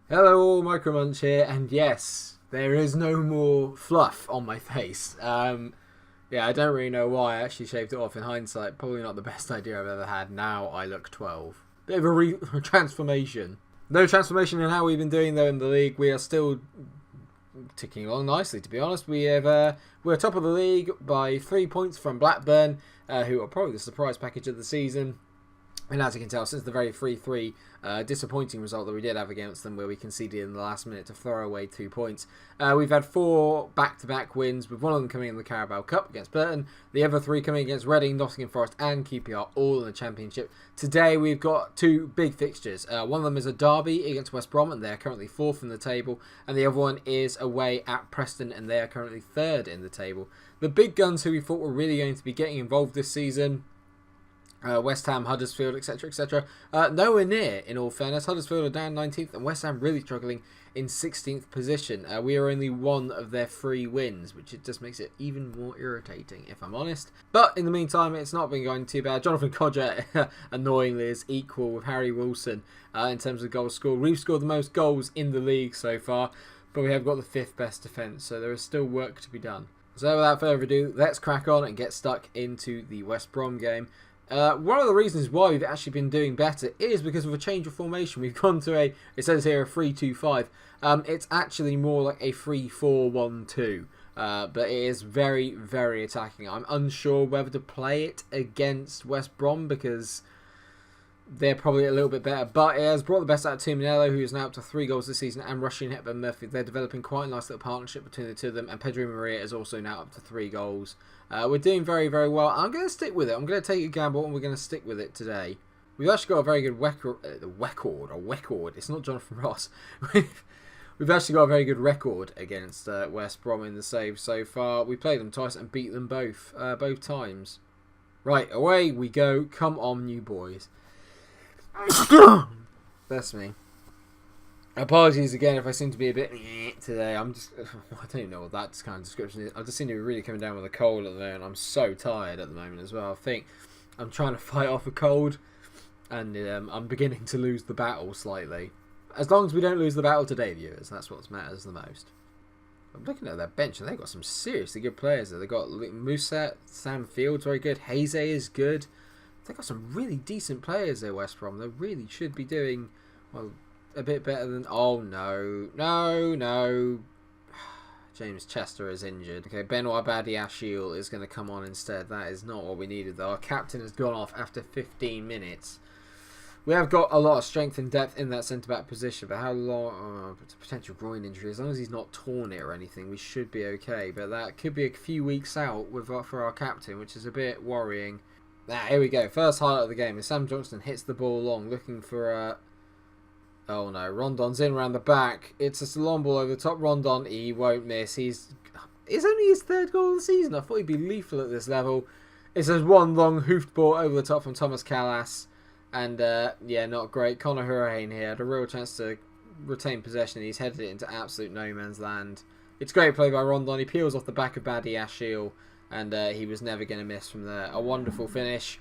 Hello all, MikeRo Munch here, and yes, there is no more fluff on my face. Yeah, I don't really know why I actually shaved it off in hindsight. Probably not the best idea I've ever had. Now I look 12. Bit of a transformation. No transformation in how we've been doing though in the league. We are still ticking along nicely, to be honest. We're top of the league by 3 points from Blackburn, who are probably the surprise package of the season. And as you can tell, since the very 3-3 disappointing result that we did have against them, where we conceded in the last minute to throw away 2 points, we've had 4 back-to-back wins, with one of them coming in the Carabao Cup against Burton, the other 3 coming against Reading, Nottingham Forest and QPR, all in the Championship. Today we've got 2 big fixtures. One of them is a derby against West Brom, and they are currently 4th in the table, and the other one is away at Preston, and they are currently 3rd in the table. The big guns who we thought were really going to be getting involved this season, West Ham, Huddersfield, etc, etc. Nowhere near, in all fairness. Huddersfield are down 19th and West Ham really struggling in 16th position. We are only one of their 3 wins, which it just makes it even more irritating, if I'm honest. But in the meantime, it's not been going too bad. Jonathan Codger, annoyingly, is equal with Harry Wilson in terms of goals scored. We've scored the most goals in the league so far, but we have got the 5th best defence, so there is still work to be done. So without further ado, let's crack on and get stuck into the West Brom game. One of the reasons why we've actually been doing better is because of a change of formation. We've gone to it says here a 3-2-5. It's actually more like a 3-4-1-2. But it is very, very attacking. I'm unsure whether to play it against West Brom because they're probably a little bit better. But it has brought the best out of Tuminello, who is now up to 3 goals this season, and Rushing Hepburn Murphy. They're developing quite a nice little partnership between the two of them, and Pedro Maria is also now up to 3 goals. We're doing very, very well. I'm going to stick with it. I'm going to take a gamble, and we're going to stick with it today. We've actually got a very good record. It's not Jonathan Ross. We've actually got a very good record against West Brom in the saves so far. We played them twice and beat them both times. Right, away we go. Come on, you boys. That's me. Apologies again if I seem to be a bit today. I don't even know what that kind of description is. I just seem to be really coming down with a cold at the moment. I'm so tired at the moment as well. I think I'm trying to fight off a cold, and I'm beginning to lose the battle slightly. As long as we don't lose the battle today, viewers, that's what matters the most. I'm looking at their bench, and they've got some seriously good players there. They've got Musa, Sam Fields, very good. Haze is good. They've got some really decent players there, West Brom. They really should be doing, well, a bit better than... Oh, no. No. James Chester is injured. Okay, Benoit Badiashile is going to come on instead. That is not what we needed, though. Our captain has gone off after 15 minutes. We have got a lot of strength and depth in that centre-back position, but how long... it's a potential groin injury. As long as he's not torn it or anything, we should be okay. But that could be a few weeks out for our captain, which is a bit worrying. Here we go. First highlight of the game is Sam Johnston hits the ball long, looking for oh no, Rondon's in around the back. It's a long ball over the top. Rondon, he won't miss. It's only his 3rd goal of the season. I thought he'd be lethal at this level. It's just one long hoofed ball over the top from Thomas Callas. And yeah, not great. Conor Hurricane here had a real chance to retain possession. He's headed it into absolute no man's land. It's great play by Rondon. He peels off the back of Badiashile. And he was never going to miss from there. A wonderful finish.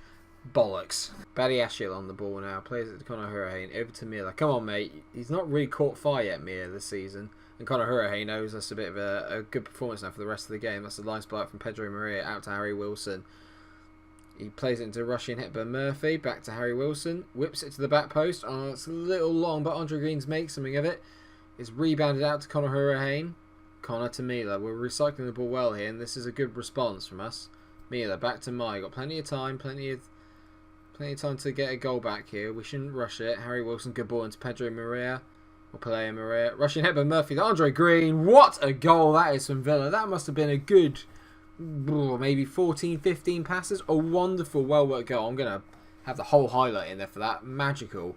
Bollocks. Badiashile on the ball now. Plays it to Conor Hurricane. Over to Miller. Come on, mate. He's not really caught fire yet, Miller, this season. And Conor Hurricane owes us a bit of a good performance now for the rest of the game. That's a line spike from Pedro Maria out to Harry Wilson. He plays it into Rushing Hepburn Murphy. Back to Harry Wilson. Whips it to the back post. Oh, it's a little long, but Andre Greens makes something of it. It's rebounded out to Conor Hurricane. Connor to Mila. We're recycling the ball well here, and this is a good response from us. Mila back to Mai. Got plenty of time, plenty of time to get a goal back here. We shouldn't rush it. Harry Wilson, good ball into Pedro Maria. Or Pelea Maria. Rushing Hepburn Murphy to Andre Green. What a goal that is from Villa. That must have been a good, maybe 14, 15 passes. A wonderful, well-worked goal. I'm going to have the whole highlight in there for that. Magical.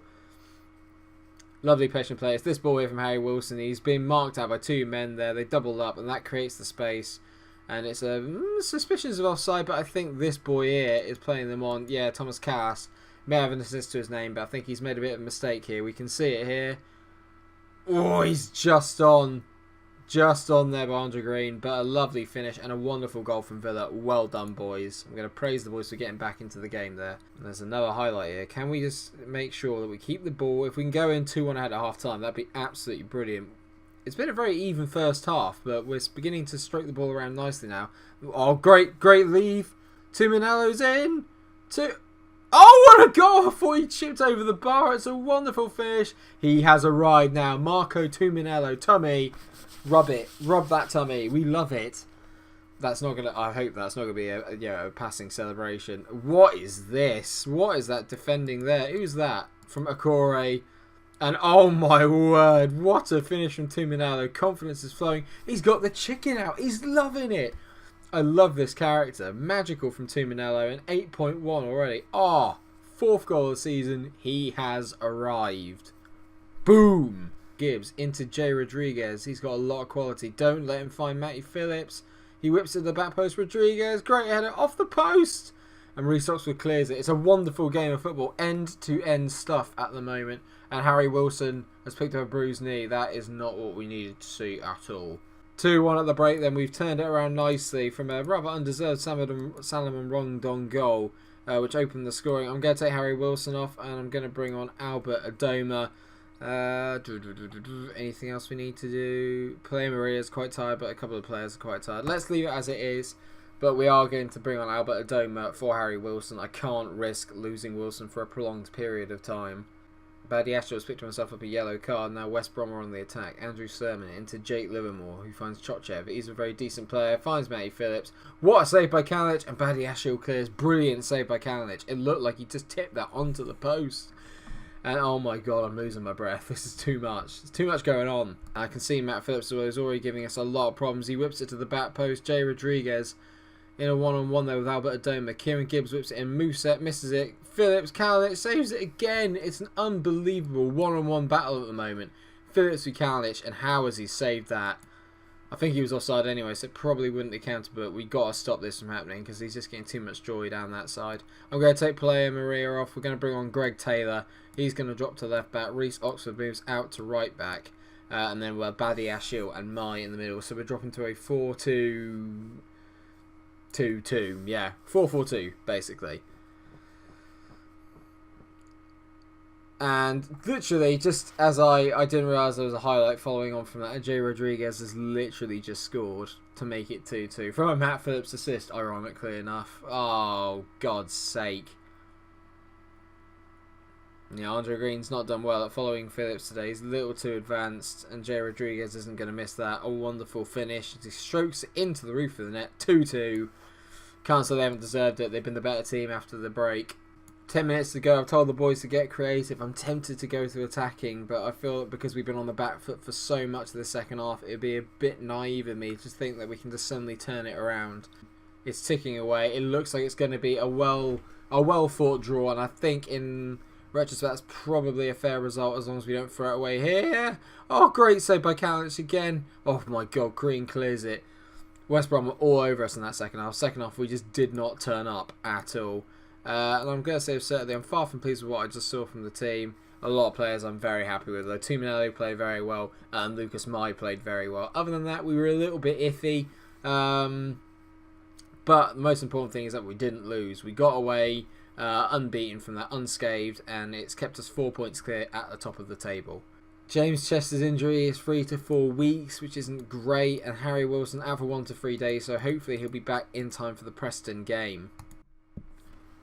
Lovely patient play. It's this ball here from Harry Wilson. He's been marked out by 2 men there. They doubled up, and that creates the space. And it's suspicions of offside, but I think this boy here is playing them on. Yeah, Thomas Cass may have an assist to his name, but I think he's made a bit of a mistake here. We can see it here. Oh, he's just on. Just on there by Andre Green, but a lovely finish and a wonderful goal from Villa. Well done, boys. I'm going to praise the boys for getting back into the game there. And there's another highlight here. Can we just make sure that we keep the ball? If we can go in 2-1 ahead at half-time, that'd be absolutely brilliant. It's been a very even first half, but we're beginning to stroke the ball around nicely now. Oh, great leave. Tuminello's in. Oh, what a goal! I thought he chipped over the bar. It's a wonderful finish. He has a ride now. Marco Tuminello. Tummy. Rub it. Rub that tummy. We love it. That's not gonna. I hope that's not gonna be a passing celebration. What is this? What is that defending there? Who's that? From Akore. And oh my word, what a finish from Tuminello. Confidence is flowing. He's got the chicken out. He's loving it. I love this character. Magical from Tuminello. And 8.1 already. Oh, 4th goal of the season. He has arrived. Boom. Gibbs into Jay Rodriguez. He's got a lot of quality. Don't let him find Matty Phillips. He whips it to the back post. Rodriguez. Great header off the post. And Reece Oxford clears it. It's a wonderful game of football. End-to-end stuff at the moment. And Harry Wilson has picked up a bruised knee. That is not what we needed to see at all. 2-1 at the break then. We've turned it around nicely from a rather undeserved Salomon Rondon goal, which opened the scoring. I'm going to take Harry Wilson off and I'm going to bring on Albert Adoma. Anything else we need to do? Player Maria is quite tired, but a couple of players are quite tired. Let's leave it as it is. But we are going to bring on Albert Adoma for Harry Wilson. I can't risk losing Wilson for a prolonged period of time. Badiashile has picked himself up a yellow card. Now West Brom are on the attack. Andrew Sermon into Jake Livermore, who finds Chochev. He's a very decent player. Finds Matty Phillips. What a save by Kalinic. And Badiashile clears. Brilliant save by Kalinic. It looked like he just tipped that onto the post. And oh my god, I'm losing my breath. This is too much. There's too much going on. I can see Matt Phillips is already giving us a lot of problems. He whips it to the back post. Jay Rodriguez in a one-on-one there with Albert Adoma. Kieran Gibbs whips it in. Mousset misses it. Phillips, Kalinic saves it again. It's an unbelievable one-on-one battle at the moment. Phillips with Kalinic, and how has he saved that? I think he was offside anyway, so it probably wouldn't be counted, but we got to stop this from happening because he's just getting too much joy down that side. I'm going to take Player Maria off. We're going to bring on Greg Taylor. He's going to drop to left back. Reece Oxford moves out to right back. And then we're Badiashile and Mai in the middle. So we're dropping to a 4-2-2-2. Yeah, 4-4-2, basically. And literally, just as I didn't realise there was a highlight following on from that, Jay Rodriguez has literally just scored to make it 2-2 from a Matt Phillips assist, ironically enough. Oh, God's sake. Yeah, Andre Green's not done well at following Phillips today. He's a little too advanced, and Jay Rodriguez isn't going to miss that. A wonderful finish. He strokes it into the roof of the net. 2-2. Can't say they haven't deserved it. They've been the better team after the break. 10 minutes to go. I've told the boys to get creative. I'm tempted to go to attacking, but I feel that because we've been on the back foot for so much of the second half, it would be a bit naive of me to think that we can just suddenly turn it around. It's ticking away. It looks like it's going to be a well fought draw, and I think in retrospect that's probably a fair result as long as we don't throw it away here. Oh, great save by Kalinic again. Oh my god, Green clears it. West Brom were all over us in that second half. Second half we just did not turn up at all. And I'm going to say certainly I'm far from pleased with what I just saw from the team. A lot of players I'm very happy with. Though Tuminello played very well and Lucas Mai played very well. Other than that, we were a little bit iffy. But the most important thing is that we didn't lose. We got away unbeaten from that, unscathed, and it's kept us 4 points clear at the top of the table. James Chester's injury is 3 to 4 weeks, which isn't great, and Harry Wilson out for 1 to 3 days, so hopefully he'll be back in time for the Preston game.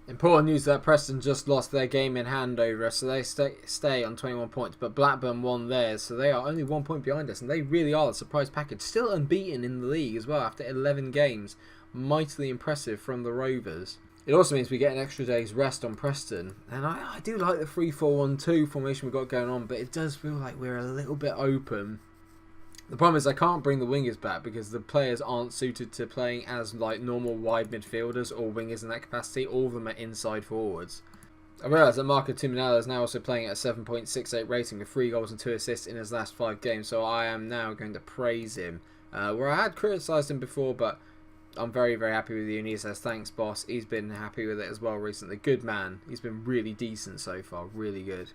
Important news that Preston just lost their game in hand over us, so they stay on 21 points, but Blackburn won theirs, so they are only 1 point behind us, and they really are the surprise package. Still unbeaten in the league as well after 11 games. Mightily impressive from the Rovers. It also means we get an extra day's rest on Preston, and I do like the 3-4-1-2 formation we've got going on, but it does feel like we're a little bit open. The problem is I can't bring the wingers back because the players aren't suited to playing as like normal wide midfielders or wingers in that capacity. All of them are inside forwards. I realise that Marco Tuminello is now also playing at a 7.68 rating with 3 goals and 2 assists in his last 5 games, so I am now going to praise him. Where I had criticised him before, but I'm very, very happy with you. And he says, thanks, boss. He's been happy with it as well recently. Good man. He's been really decent so far. Really good.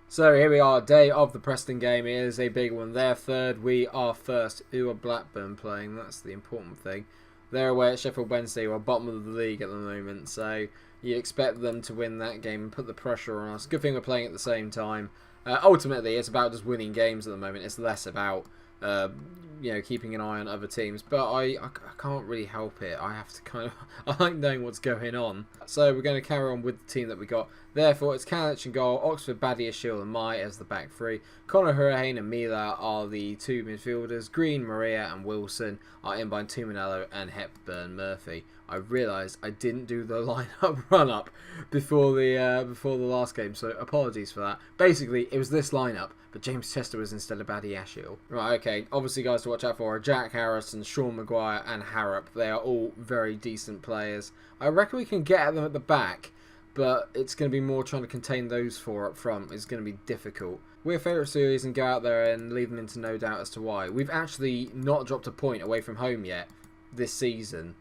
So here we are, day of the Preston game. It is a big one. They're third, we are first. Who are Blackburn playing? That's the important thing. They're away at Sheffield Wednesday, who are bottom of the league at the moment. So you expect them to win that game and put the pressure on us. Good thing we're playing at the same time. Ultimately, it's about just winning games at the moment. It's less about keeping an eye on other teams. But I can't really help it. I have to kind of... I like knowing what's going on. So we're going to carry on with the team that we got. Therefore, it's Kalich in goal, Oxford, Badia, Shield and Mai as the back three. Conor Hurricane and Mila are the two midfielders. Green, Maria and Wilson are in by Tuminello and Hepburn Murphy. I realised I didn't do the lineup run-up before the last game, so apologies for that. Basically, it was this lineup, but James Chester was instead of Badiashile. Right, okay, obviously guys to watch out for are Jack Harrison, Sean Maguire and Harrop. They are all very decent players. I reckon we can get at them at the back, but it's going to be more trying to contain those four up front. It's going to be difficult. We're favourite series and go out there and leave them into no doubt as to why. We've actually not dropped a point away from home yet this season.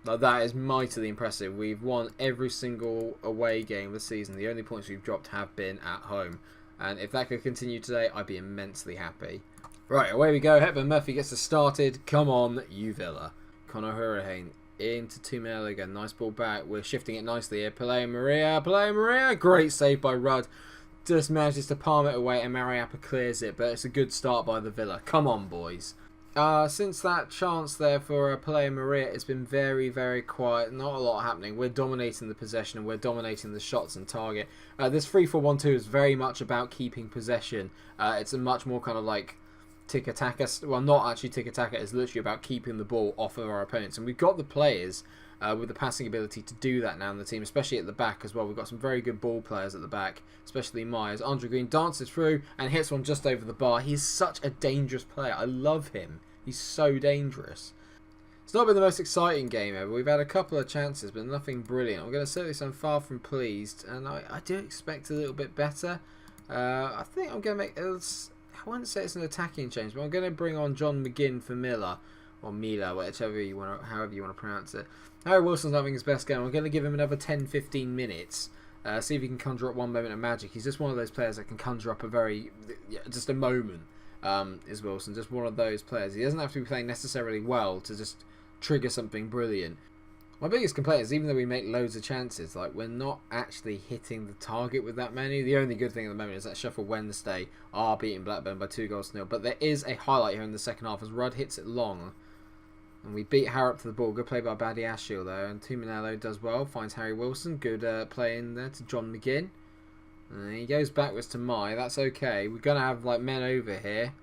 Now, that is mightily impressive. We've won every single away game this season. The only points we've dropped have been at home. And if that could continue today, I'd be immensely happy. Right, away we go. Hepburn Murphy gets us started. Come on, you Villa. Conor Hurricane into Tuminello again. Nice ball back. We're shifting it nicely here. Pelé Maria. Great save by Rudd. Just manages to palm it away and Mariappa clears it. But it's a good start by the Villa. Come on, boys. Since that chance there for Pelé Maria, it's been very, very quiet. Not a lot happening. We're dominating the possession and we're dominating the shots and target. This 3-4-1-2 is very much about keeping possession. It's a much more kind of like tiki-taka. Well, not actually tiki-taka. It's literally about keeping the ball off of our opponents. And we've got the players with the passing ability to do that now in the team, especially at the back as well. We've got some very good ball players at the back, especially Myers. Andre Green dances through and hits one just over the bar. He's such a dangerous player. I love him. He's so dangerous. It's not been the most exciting game ever. We've had a couple of chances, but nothing brilliant. I'm going to say I'm far from pleased, and I do expect a little bit better. I think I'm going to make... I wouldn't say it's an attacking change, but I'm going to bring on John McGinn for Miller. Or Mila, however you want to pronounce it. Harry Wilson's having his best game. I'm going to give him another 10-15 minutes. See if he can conjure up one moment of magic. He's just one of those players that can conjure up just a moment. Is Wilson. Just one of those players. He doesn't have to be playing necessarily well to just trigger something brilliant. My biggest complaint is even though we make loads of chances, like we're not actually hitting the target with that many. The only good thing at the moment is that Sheffield Wednesday are beating Blackburn by 2-0. But there is a highlight here in the second half as Rudd hits it long. And we beat Harrop to the ball. Good play by Badiashile though. And Tuminello does well. Finds Harry Wilson. Good play in there to John McGinn. And he goes backwards to Mai. That's okay. We're going to have like men over here.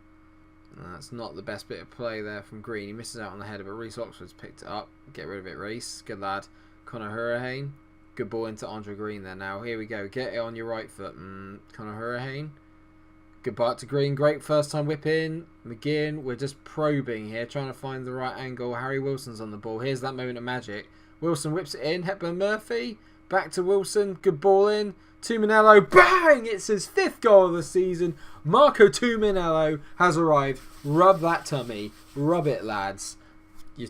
That's not the best bit of play there from Green. He misses out on the header, but Reece Oxford's picked it up. Get rid of it, Reece. Good lad. Conor Hurricane. Good ball into Andre Green there now. Here we go. Get it on your right foot. Conor Hurricane. Good bite to Green. Great first time whip in. McGinn. We're just probing here, trying to find the right angle. Harry Wilson's on the ball. Here's that moment of magic. Wilson whips it in. Hepburn Murphy. Back to Wilson. Good ball in. Tuminello, bang! It's his 5th goal of the season. Marco Tuminello has arrived. Rub that tummy. Rub it, lads. Your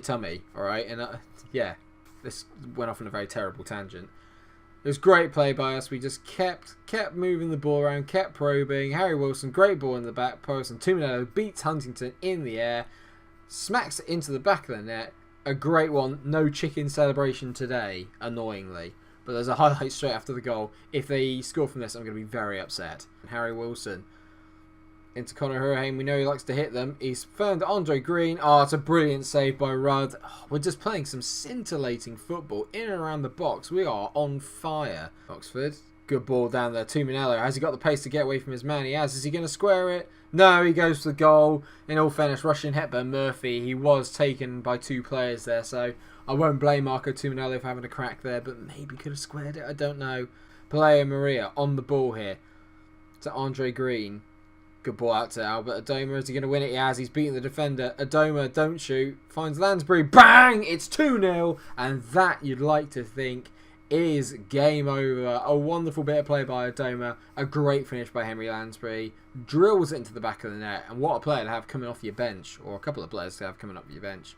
tummy, alright? And yeah, this went off on a very terrible tangent. It was great play by us. We just kept moving the ball around, kept probing. Harry Wilson, great ball in the back post. And Tuminello beats Huntington in the air. Smacks it into the back of the net. A great one. No chicken celebration today, annoyingly. But there's a highlight straight after the goal. If they score from this, I'm going to be very upset. Harry Wilson into Conor Hurricane. We know he likes to hit them. He's found Andre Green. Oh, it's a brilliant save by Rudd. Oh, we're just playing some scintillating football in and around the box. We are on fire. Oxford. Good ball down there. Tuminello. Has he got the pace to get away from his man? He has. Is he going to square it? No, he goes for the goal. In all fairness, Russian Hepburn Murphy. He was taken by 2 players there, so I won't blame Marco Tuminello for having a crack there, but maybe could have squared it. I don't know. Pelé Maria on the ball here to Andre Green. Good ball out to Albert Adoma. Is he going to win it? He has. He's beaten the defender. Adoma, don't shoot. Finds Lansbury. Bang! It's 2-0. And that, you'd like to think, is game over. A wonderful bit of play by Adoma. A great finish by Henry Lansbury. Drills it into the back of the net. And what a player to have coming off your bench. Or a couple of players to have coming off your bench.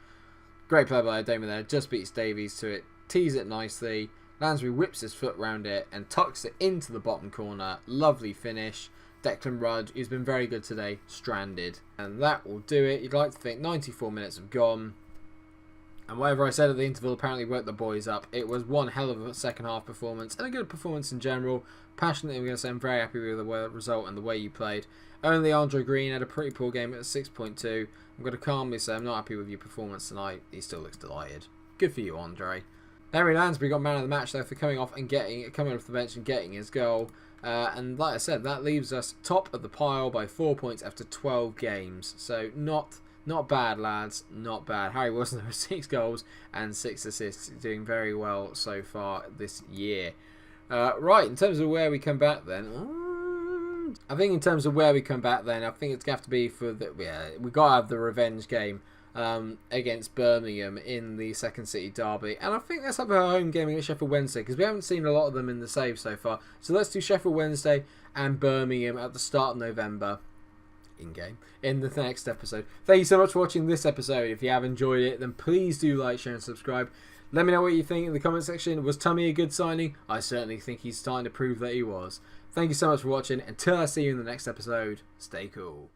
Great play by Adoma there. Just beats Davies to it. Tees it nicely. Lansbury whips his foot round it and tucks it into the bottom corner. Lovely finish. Declan Rudd, who's been very good today, stranded. And that will do it. You'd like to think 94 minutes have gone. And whatever I said at the interval apparently woke the boys up. It was one hell of a second half performance and a good performance in general. Passionately, I'm going to say I'm very happy with the result and the way you played. Only Andre Green had a pretty poor game at 6.2. I'm going to calmly say I'm not happy with your performance tonight. He still looks delighted. Good for you, Andre. Larry Lansbury got man of the match though for coming off the bench and getting his goal. And like I said, that leaves us top of the pile by 4 points after 12 games. So not bad, lads. Not bad. Harry Wilson with 6 goals and 6 assists, doing very well so far this year. Right, in terms of where we come back then, I think it's going to have to be for we got to have the revenge game against Birmingham in the Second City derby, and I think let's have a home game against Sheffield Wednesday because we haven't seen a lot of them in the save so far. So let's do Sheffield Wednesday and Birmingham at the start of November in the next episode. Thank you so much for watching this episode. If you have enjoyed it, then please do like, share and subscribe. Let me know what you think in the comment section. Was Tummy a good signing? I certainly think he's starting to prove that he was. Thank you so much for watching. Until I see you in the next episode, stay cool.